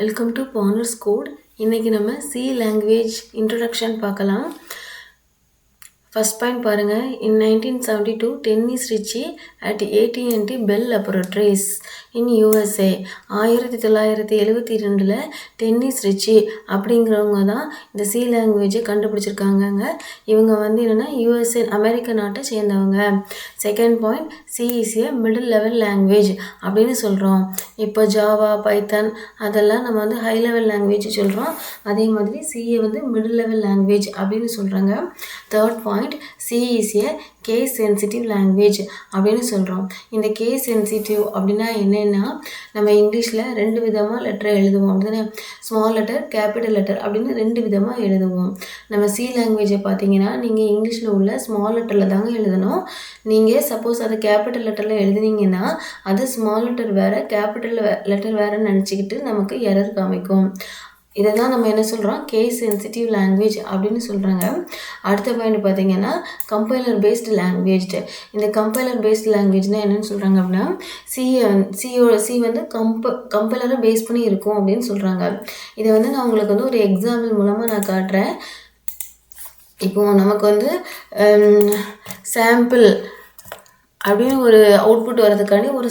Welcome to பானர்ஸ் கோட். இன்றைக்கி நம்ம சி லாங்குவேஜ் இன்ட்ரடக்ஷன் பார்க்கலாம். ஃபர்ஸ்ட் பாயிண்ட் பாருங்கள். In 1972 Dennis Ritchie at AT&T Bell laboratories in USA. 1972 Dennis Ritchie அப்படிங்கிறவங்க தான் இந்த சி லாங்குவேஜை கண்டுபிடிச்சிருக்காங்கங்க. இவங்க வந்து என்னென்னா USA அமெரிக்க நாட்டை சேர்ந்தவங்க. Second point, C is A middle level language அப்படின்னு சொல்கிறோம். இப்போ ஜாவா, பைத்தன் அதெல்லாம் நம்ம வந்து ஹை லெவல் லாங்குவேஜ் சொல்கிறோம். அதே மாதிரி சிஏ வந்து மிடில் லெவல் லாங்குவேஜ் அப்படின்னு சொல்கிறாங்க. Third point, C is a case sensitive language அப்படின்னு சொல்கிறோம். இந்த கேஸ் சென்சிட்டிவ் அப்படின்னா என்னென்னா, நம்ம இங்கிலீஷில் 2 விதமாக லெட்டரை எழுதுவோம் அப்படின்னா, ஸ்மால் லெட்டர், கேபிட்டல் லெட்டர் அப்படின்னு 2 விதமாக எழுதுவோம். நம்ம சி லாங்குவேஜை பார்த்தீங்கன்னா நீங்கள் இங்கிலீஷில் உள்ள ஸ்மால் லெட்டரில் தாங்க எழுதணும். நீங்கள் சப்போஸ் அதை கேபிட்டல் லெட்டரில் எழுதுனீங்கன்னா அது ஸ்மால் லெட்டர் வேறு, கேபிட்டல் லெட்டர் வேறுன்னு நினச்சிக்கிட்டு நமக்கு எரர் காமிக்கும். இதை தான் நம்ம என்ன சொல்கிறோம், கேஸ் சென்சிட்டிவ் லாங்குவேஜ் அப்படின்னு சொல்கிறாங்க. அடுத்த பாயிண்ட் பார்த்தீங்கன்னா கம்பைலர் பேஸ்டு லாங்குவேஜ். இந்த கம்பைலர் பேஸ்டு லாங்குவேஜ்னால் என்னென்னு சொல்கிறாங்க அப்படின்னா, சி வந்து கம்பைலரை பேஸ் பண்ணி இருக்கும் அப்படின்னு சொல்கிறாங்க. இதை வந்து நான் உங்களுக்கு வந்து ஒரு எக்ஸாம்பிள் மூலமாக நான் காட்டுறேன். இப்போது நமக்கு வந்து சாம்பிள் அப்படின்னு ஒரு அவுட்புட் வரதுக்காண்டி ஒரு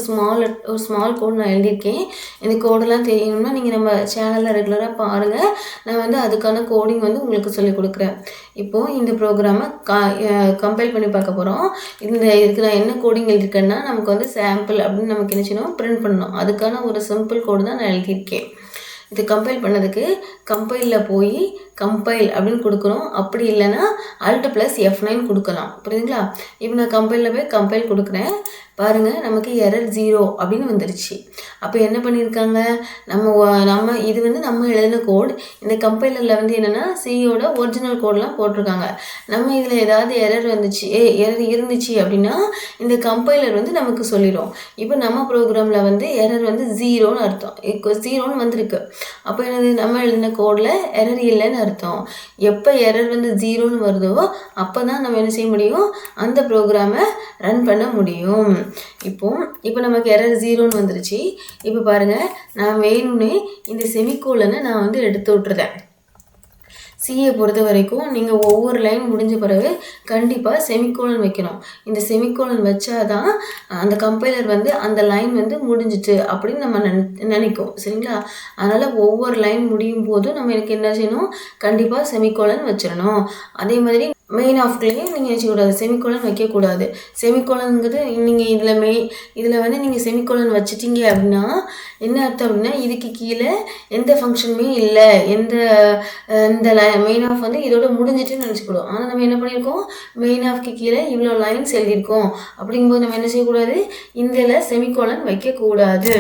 ஸ்மால் கோட் நான் எழுதியிருக்கேன். இந்த கோடெல்லாம் தெரியணும்னா நீங்கள் நம்ம சேனலில் ரெகுலராக பாருங்கள். நான் வந்து அதுக்கான கோடிங் வந்து உங்களுக்கு சொல்லிக் கொடுக்குறேன். இப்போது இந்த ப்ரோக்ராமை கம்பைல் பண்ணி பார்க்க போகிறோம். இதுக்கு நான் என்ன கோடிங் எழுதியிருக்கேன்னா, நமக்கு வந்து சாம்பிள் அப்படின்னு நமக்கு என்ன செய்யணும், பிரிண்ட் பண்ணணும். அதுக்கான ஒரு சிம்பிள் கோடு தான் நான் எழுதியிருக்கேன். இது கம்பைல் பண்ணதுக்கு கம்பைலில் போய் கம்பைல் அப்படின்னு கொடுக்கணும். அப்படி இல்லைன்னா Alt+F9 கொடுக்கலாம். புரியுதுங்களா? இப்போ நான் கம்பைலில் போய் கம்பைல் கொடுக்குறேன். பாருங்கள், நமக்கு எரர் 0 அப்படின்னு வந்துருச்சு. அப்போ என்ன பண்ணியிருக்காங்க, நம்ம இது வந்து நம்ம எழுதின கோட். இந்த கம்பைலரில் வந்து என்னென்னா சியோட ஒரிஜினல் கோடெலாம் போட்டிருக்காங்க. நம்ம இதில் ஏதாவது எரர் இருந்துச்சு அப்படின்னா இந்த கம்பைலர் வந்து நமக்கு சொல்லிடும். இப்போ நம்ம ப்ரோக்ராமில் வந்து எரர் வந்து 0ன்னு அர்த்தம். 0ன்னு வந்திருக்கு. அப்போ என்னது, நம்ம எழுதின கோடில் எரர் இல்லைன்னு அர்த்தம். எப்போ எரர் வந்து 0ன்னு வருதோ அப்போ தான் நம்ம என்ன செய்ய முடியும், அந்த ப்ரோக்ராமை ரன் பண்ண முடியும். இப்போ நமக்கு எரர் 0ன்னு வந்துருச்சு. இப்போ பாருங்கள், நான் வேணும்னே இந்த செமிகோலனை நான் வந்து எடுத்து விட்டுறேன். சிஏ பொறுத்த வரைக்கும் நீங்கள் ஒவ்வொரு லைன் முடிஞ்ச பிறகு கண்டிப்பாக செமிகோலன் வைக்கணும். இந்த செமிகோலன் வச்சாதான் அந்த கம்பைலர் வந்து அந்த லைன் வந்து முடிஞ்சிட்டு அப்படின்னு நம்ம நினைக்கும். சரிங்களா? அதனால் ஒவ்வொரு லைன் முடியும் போதும் நம்ம எனக்கு என்ன செய்யணும், கண்டிப்பாக செமிகோலன் வச்சிடணும். அதே மாதிரி மெயின் ஆஃப்லேயும் நீங்கள் வச்சுக்கூடாது, செமிகோலன் வைக்கக்கூடாது. செமிகோலனுங்கிறது நீங்கள் இதில் வந்து நீங்கள் செமிகோலன் வச்சிட்டிங்க அப்படின்னா என்ன அர்த்தம் அப்படின்னா, இதுக்கு கீழே எந்த ஃபங்க்ஷனுமே இல்லை, இந்த மெயின் ஆஃப் வந்து இதோட முடிஞ்சிட்டுன்னு நினச்சிக்கூடும். ஆனால் நம்ம என்ன பண்ணியிருக்கோம், மெயின் ஆஃப்க்கு கீழே இவ்வளோ லைன்ஸ் எழுதியிருக்கோம். அப்படிங்கும்போது நம்ம என்ன செய்யக்கூடாது, இதில் செமிகோலன் வைக்கக்கூடாது.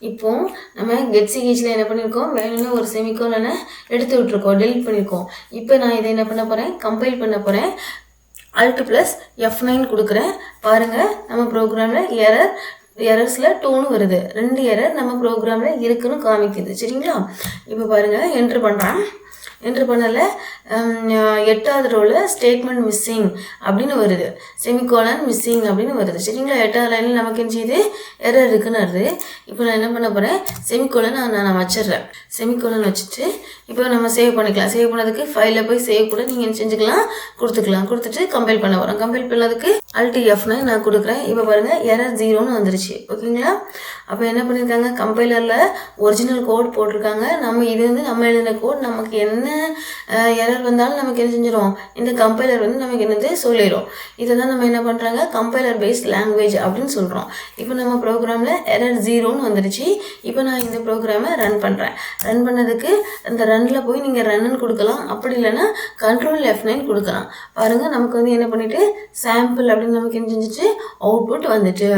இப்போது நம்ம கெட்சிஹெச்சில் என்ன பண்ணியிருக்கோம், வேணும்னா ஒரு செமிகோலனை எடுத்து விட்டுருக்கோம், டெலிட் பண்ணியிருக்கோம். இப்போ நான் இதை என்ன பண்ண போகிறேன், கம்பைல் பண்ண போகிறேன். Alt+F9 கொடுக்குறேன். பாருங்கள், நம்ம ப்ரோக்ராமில் எரர்ஸில் 2ன்னு வருது. 2 எரர் நம்ம ப்ரோக்ராமில் இருக்குன்னு காமிக்குது. சரிங்களா? இப்போ பாருங்கள், என்ட்ரு பண்ணுறேன். என்ட்ரு பண்ணல 8வது ரோவில் ஸ்டேட்மெண்ட் மிஸ்ஸிங் அப்படின்னு வருது, செமிகோலன் மிஸ்ஸிங் அப்படின்னு வருது. சரிங்களா? 8வது லைனில் நமக்கு என்ன செய்யுது, எரர் இருக்குன்னு வருது. இப்போ நான் என்ன பண்ண போகிறேன், செமிகோலன் நான் வச்சிடுறேன். செமிகோலன் வச்சுட்டு இப்போ நம்ம சேவ் பண்ணிக்கலாம். சேவ் பண்ணதுக்கு ஃபைலில் போய் சேவ் கூட நீங்கள் என்ன செஞ்சுக்கலாம், கொடுத்துட்டு கம்பைல் பண்ண போகிறோம். கம்பைல் பண்ணதுக்கு Alt+F9 நான் கொடுக்குறேன். இப்போ பாருங்கள், எரர் 0ன்னு வந்துருச்சு. ஓகேங்களா? அப்போ என்ன பண்ணியிருக்காங்க, கம்பைலரில் ஒரிஜினல் கோட் போட்டிருக்காங்க. இது வந்து நம்ம எழுதின கோட். நமக்கு என்ன எரர் வந்தாலும் நமக்கு என்ன செஞ்சிடும், இந்த கம்பைலர் வந்து நமக்கு என்னது சொல்லிடும். இதை தான் நம்ம என்ன பண்ணுறாங்க, கம்பைலர் பேஸ்ட் லாங்குவேஜ் அப்படின்னு சொல்கிறோம். இப்போ நம்ம ப்ரோக்ராமில் எரர் 0ன்னு வந்துருச்சு. இப்போ நான் இந்த ப்ரோக்ராமை ரன் பண்ணுறேன். ரன் பண்ணதுக்கு அந்த ரன்னில் போய் நீங்கள் ரன்னு கொடுக்கலாம். அப்படி இல்லைன்னா Ctrl+F9 கொடுக்கலாம். பாருங்கள், நமக்கு வந்து என்ன பண்ணிவிட்டு சாம்பிள் அப்படின்னு நமக்கு என்ன செஞ்சிச்சு, அவுட்புட் வந்துட்டு.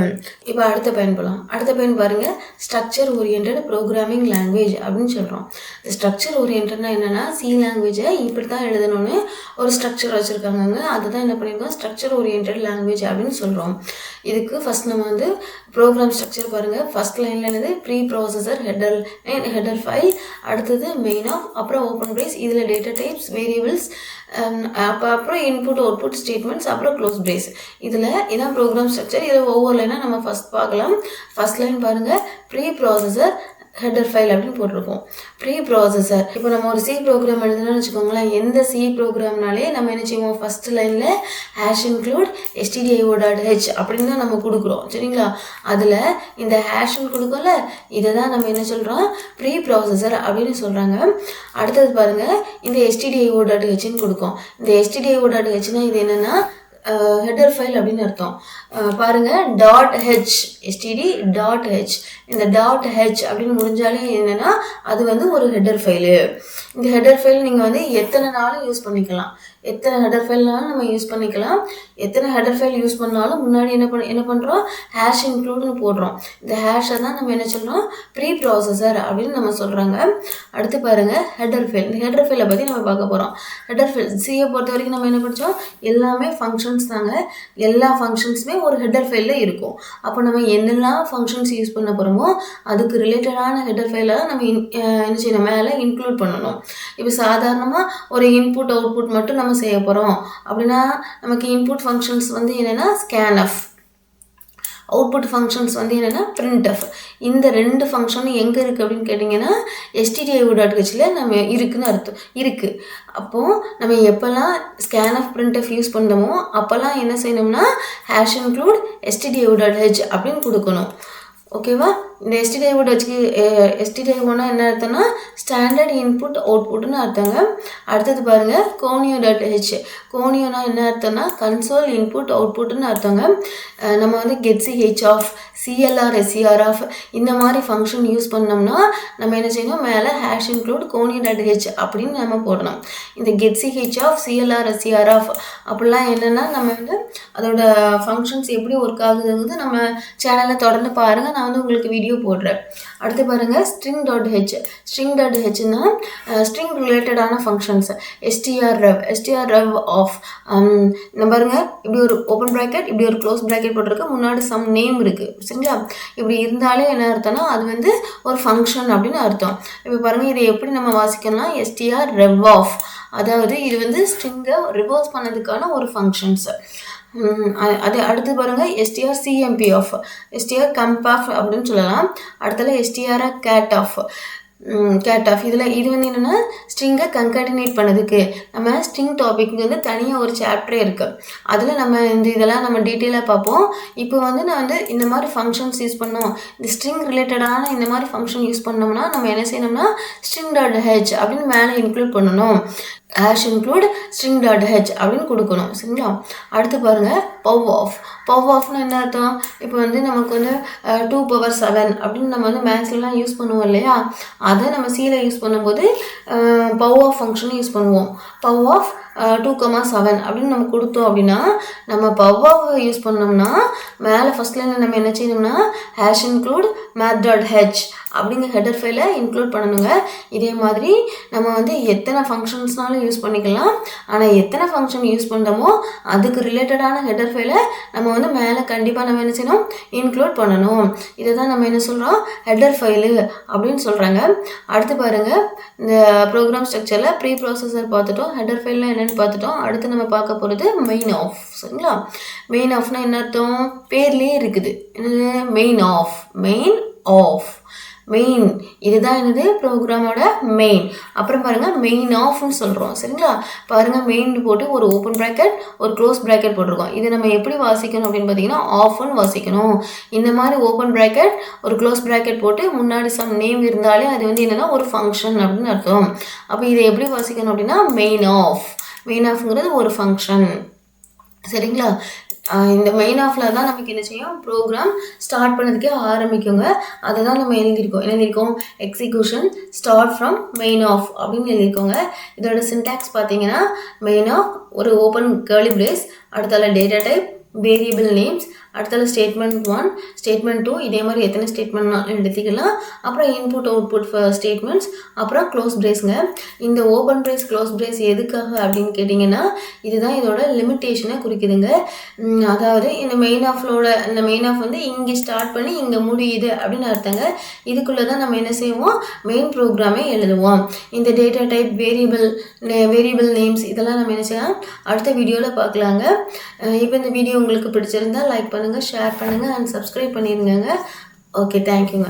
இப்போ அடுத்த பயன் போகலாம். அடுத்த பயன் பாருங்கள், ஸ்ட்ரக்சர் ஓரியன்ட் ப்ரோக்ராமிங் லாங்குவேஜ் அப்படின்னு சொல்கிறோம். ஸ்ட்ரக்சர் ஓரியன்ட்னா என்னென்னா, சி லாங்குவேஜை இப்படி தான் எழுதணும்னு ஒரு ஸ்ட்ரக்சர் வச்சுருக்காங்க. அதுதான் என்ன பண்ணியிருக்கோம், ஸ்ட்ரக்சர் ஓரியன்ட் லாங்குவேஜ் அப்படின்னு சொல்கிறோம். இதுக்கு ஃபஸ்ட் நம்ம வந்து ப்ரோக்ராம் ஸ்ட்ரக்சர் பாருங்கள். ஃபஸ்ட் லைனில் என்னது, ப்ரீ ப்ராசஸர் ஹெடர் ஃபைல், அடுத்தது மெயின் ஆஃப், அப்புறம் ஓப்பன் பிரேஸ், இதில் டேட்டா டைப்ஸ், வேரியபிள்ஸ், அப்புறம் இன்புட் அவுட்புட் ஸ்டேட்மெண்ட்ஸ், அப்புறம் க்ளோஸ் பிரேஸ். இதான் ப்ரோக்ராம் ஸ்ட்ரக்சர். இதில் ஒவ்வொரு லைனாக நம்ம ஃபஸ்ட் பார்க்கலாம். ஃபஸ்ட் லைன் பாருங்கள், ப்ரீ ப்ராசஸர் ஹெடர் ஃபைல் அப்படின்னு போட்டிருக்கோம். Preprocessor. இப்போ நம்ம ஒரு சி ப்ரோக்ராம் எழுதணும்னு வச்சுக்கோங்களேன். எந்த சி ப்ரோக்ராம்னாலே நம்ம என்ன செய்வோம், ஃபர்ஸ்ட் லைனில் ஹேஷ் இன்க்ளூட் stdio.h அப்படின்னு தான் நம்ம கொடுக்குறோம். சரிங்களா? அதில் இந்த ஹேஷ்ன்னு கொடுக்கல, இதை தான் நம்ம என்ன சொல்கிறோம், ப்ரீ ப்ராசஸர் அப்படின்னு சொல்கிறாங்க. அடுத்தது பாருங்கள், இந்த stdio.hன்னு கொடுக்கும். இந்த stdio.hனா இது என்னென்னா ஹெடர் ஃபைல் அப்படின்னு அர்த்தம். பாருங்கள், .h std.h, இந்த .h அப்படின்னு முடிஞ்சாலே என்னென்னா அது வந்து ஒரு ஹெடர் ஃபைலு. இந்த ஹெடர் ஃபைல் நீங்கள் வந்து எத்தனை நாளும் யூஸ் பண்ணிக்கலாம். எத்தனை ஹெடர் ஃபைல்னாலும் நம்ம யூஸ் பண்ணிக்கலாம். எத்தனை ஹெடர் ஃபைல் யூஸ் பண்ணாலும் முன்னாடி என்ன பண்ணுறோம், ஹேஷ் இன்க்ளூட்னு போடுறோம். இந்த ஹேஷை தான் நம்ம என்ன சொல்கிறோம், ப்ரீ ப்ராசஸர் அப்படின்னு நம்ம சொல்கிறாங்க. அடுத்து பாருங்கள், ஹெடர் ஃபைல். இந்த ஹெடர் ஃபைலை பற்றி நம்ம பார்க்க போகிறோம். ஹெடர் ஃபைல் சியை பொறுத்த வரைக்கும் நம்ம என்ன படித்தோம், எல்லாமே ஃபங்க்ஷன்ஸ் தாங்க. எல்லா ஃபங்க்ஷன்ஸுமே ஒரு ஹெடர் ஃபைலில் இருக்கும். அப்போ நம்ம என்னெல்லாம் ஃபங்க்ஷன்ஸ் யூஸ் பண்ண போகிறோமோ அதுக்கு ரிலேட்டடான ஹெடர் ஃபைலை நம்ம என்ன செய்யணும், மேலே இன்க்ளூட் பண்ணணும். இப்போ சாதாரணமாக ஒரு இன்புட் அவுட்புட் மட்டும் நம்ம செய்ய போகிறோம் அப்படின்னா நமக்கு இன்புட் ஃபங்க்ஷன்ஸ் வந்து என்னென்னா ஸ்கேன்எஃப், அவுட்புட் ஃபங்க்ஷன்ஸ் வந்து என்னென்னா பிரிண்ட்எஃப். இந்த ரெண்டு ஃபங்க்ஷனும் எங்கே இருக்குது அப்படின்னு கேட்டிங்கன்னா stdio.hல நம்ம இருக்குதுன்னு அர்த்தம் இருக்குது. அப்போது நம்ம எப்போல்லாம் ஸ்கேன்எஃப் பிரிண்ட்எஃப் யூஸ் பண்ணுறோமோ அப்போல்லாம் என்ன செய்யணும்னா ஹேஷ் இன்க்ளூட் stdio.h அப்படின்னு கொடுக்கணும். ஓகேவா? இந்த stdio.hனா என்ன அர்த்தம்னா ஸ்டாண்டர்ட் இன்புட் அவுட்புட்னு அர்த்தங்க. அடுத்தது பாருங்கள், conio.h. conioனா என்ன அர்த்தம்னா கன்சோல் இன்புட் அவுட்புட்னு அர்த்தங்க. நம்ம வந்து getch of, clr ser of இந்த மாதிரி ஃபங்க்ஷன் யூஸ் பண்ணோம்னா நம்ம என்ன செய்யணும், மேலே ஹேஷ் இன்க்ளூட் conio.h அப்படின்னு நம்ம போடணும். இந்த getch of, clr ser of அப்படிலாம் என்னென்னா நம்ம வந்து அதோட ஃபங்க்ஷன்ஸ் எப்படி ஒர்க் ஆகுதுங்கிறது நம்ம சேனலில் தொடர்ந்து பாருங்கள். நான் வந்து உங்களுக்கு வீடியோ போடுறேன். அடுத்து பாருங்கள், string.h. string.hனா ஸ்ட்ரிங் ரிலேட்டடான ஃபங்க்ஷன்ஸ். strrev of. நம்ம பாருங்கள், இப்படி ஒரு ஓப்பன் ப்ராக்கெட், இப்படி ஒரு க்ளோஸ் ப்ராக்கெட் போட்டிருக்கு, முன்னாடி சம் நேம் இருக்குது. சரிங்களா? இப்படி இருந்தாலே என்ன அர்த்தம்னா அது வந்து ஒரு ஃபங்க்ஷன் அப்படின்னு அர்த்தம். இப்போ பாருங்கள், இதை எப்படி நம்ம வாசிக்கணும்னா strrev ஆஃப், அதாவது இது வந்து ஸ்ட்ரிங்கை ரிவர்ஸ் பண்ணதுக்கான ஒரு ஃபங்க்ஷன்ஸ். அது அடுத்து பாருங்கள், strcmp ஆஃப், strcomp ஆஃப் அப்படின்னு சொல்லலாம். அடுத்தல strcat ஆஃப், கேட் ஆஃப். இது வந்து என்னென்னா ஸ்ட்ரிங்கை கன்கார்டினேட் பண்ணதுக்கு நம்ம ஸ்ட்ரிங் டாபிக் வந்து தனியாக ஒரு சாப்டரே இருக்குது. அதில் நம்ம இதெல்லாம் நம்ம டீட்டெயிலாக பார்ப்போம். இப்போ வந்து நான் வந்து இந்த மாதிரி ஃபங்க்ஷன்ஸ் யூஸ் பண்ணோம், இந்த ஸ்ட்ரிங் ரிலேட்டடான இந்த மாதிரி ஃபங்க்ஷன் யூஸ் பண்ணோம்னா நம்ம என்ன செய்யணும்னா string.h அப்படின்னு மேலே இன்க்ளூட் பண்ணணும். ஹேஷ் இன்க்ளூட் string.h அப்படின்னு கொடுக்கணும். சரிங்களா? அடுத்து பாருங்கள், பவ் ஆஃப். பவ் ஆஃப்னு என்ன அர்த்தம், இப்போ வந்து நமக்கு வந்து 2^7 அப்படின்னு நம்ம வந்து மேக்ஸ்லாம் யூஸ் பண்ணுவோம் இல்லையா, அதை நம்ம சியில் யூஸ் பண்ணும்போது பவ் ஆஃப் ஃபங்க்ஷன் யூஸ் பண்ணுவோம். பவ் ஆஃப் 2,7 அப்படின்னு நம்ம கொடுத்தோம் அப்படின்னா நம்ம பவ் ஆஃப் யூஸ் பண்ணோம்னா மேலே ஃபஸ்ட் லைனில் நம்ம என்ன செய்யணும்னா ஹேஷ் இன்க்ளூட் math.h அப்படிங்கிற ஹெடர் ஃபைலை இன்க்ளூட் பண்ணணுங்க. இதே மாதிரி நம்ம வந்து எத்தனை ஃபங்க்ஷன்ஸ்னாலும் யூஸ் பண்ணிக்கலாம். ஆனால் எத்தனை ஃபங்க்ஷன் யூஸ் பண்ணுறோமோ அதுக்கு ரிலேட்டடான ஹெடர் ஃபைலை நம்ம வந்து மேலே கண்டிப்பாக நம்ம என்ன செய்யணும், இன்க்ளூட் பண்ணணும். இதை தான் நம்ம என்ன சொல்கிறோம், ஹெடர் ஃபைலு அப்படின்னு சொல்கிறாங்க. அடுத்து பாருங்கள், இந்த ப்ரோக்ராம் ஸ்ட்ரக்சரில் ப்ரீ ப்ராசஸர் பார்த்துட்டோம், ஹெடர் ஃபைலில் என்னென்னு பார்த்துட்டோம். அடுத்து நம்ம பார்க்க போகிறது மெயின் ஆஃப். சரிங்களா? மெயின் ஆஃப்னா என்ன அர்த்தம், பேர்லேயே இருக்குது. என்னது, main of. Main of, main, இதுதான் என்னது ப்ரோக்ராமோட மெயின். அப்புறம் பாருங்கள், மெயின் ஆஃப்னு சொல்கிறோம். சரிங்களா? பாருங்கள், மெயின் போட்டு ஒரு ஓப்பன் ப்ராக்கெட் ஒரு க்ளோஸ் ப்ராக்கெட் போட்டிருக்கோம். இதை நம்ம எப்படி வாசிக்கணும் அப்படின்னு பார்த்தீங்கன்னா ஆஃப்னு வாசிக்கணும். இந்த மாதிரி ஓப்பன் ப்ராக்கெட் ஒரு க்ளோஸ் ப்ராக்கெட் போட்டு முன்னாடி சம் நேம் இருந்தாலே அது வந்து என்னென்னா ஒரு ஃபங்க்ஷன் அப்படின்னு அர்த்தம். அப்போ இதை எப்படி வாசிக்கணும் அப்படின்னா மெயின் ஆஃப். மெயின் ஆஃப்ங்கிறது ஒரு ஃபங்க்ஷன். சரிங்களா? இந்த மெயின் ஆஃபில் தான் நமக்கு என்ன செய்யும், ப்ரோக்ராம் ஸ்டார்ட் பண்ணதுக்கே ஆரம்பிக்குங்க. அதை தான் நம்ம எழுதியிருக்கோம் execution start from main of அப்படின்னு எழுதியிருக்கோங்க. இதோட சின்டாக்ஸ் பார்த்தீங்கன்னா மெயின் ஆஃப் ஒரு ஓப்பன் கர்லி பிரேஸ், அடுத்தால டேட்டா டைப், வேரியபிள் நேம்ஸ், அடுத்தால ஸ்டேட்மெண்ட் 1 ஸ்டேட்மெண்ட் 2 இதே மாதிரி எத்தனை ஸ்டேட்மெண்ட் எடுத்துக்கலாம். அப்புறம் இன்புட் அவுட்புட் ஸ்டேட்மெண்ட்ஸ், அப்புறம் க்ளோஸ் பிரேஸ்ங்க. இந்த ஓப்பன் பிரேஸ் க்ளோஸ் பிரேஸ் எதுக்காக அப்படின்னு கேட்டிங்கன்னா இதுதான் இதோட லிமிட்டேஷனை குறிக்குதுங்க. அதாவது இந்த மெயின் ஆஃப் வந்து இங்கே ஸ்டார்ட் பண்ணி இங்கே முடியுது அப்படின்னு அர்த்தங்க. இதுக்குள்ளே தான் நம்ம என்ன செய்வோம், மெயின் ப்ரோக்ராமே எழுதுவோம். இந்த டேட்டா டைப், வேரியபிள் நேம்ஸ் இதெல்லாம் நம்ம என்ன செய்யலாம் அடுத்த வீடியோவில் பார்க்கலாங்க. இப்போ இந்த வீடியோ உங்களுக்கு பிடிச்சிருந்தா லைக் பண்ணுங்கள், ஷேர் பண்ணுங்கள் அண்ட் சப்ஸ்கிரைப் பண்ணிடுங்க. ஓகே, தேங்க்யூங்க.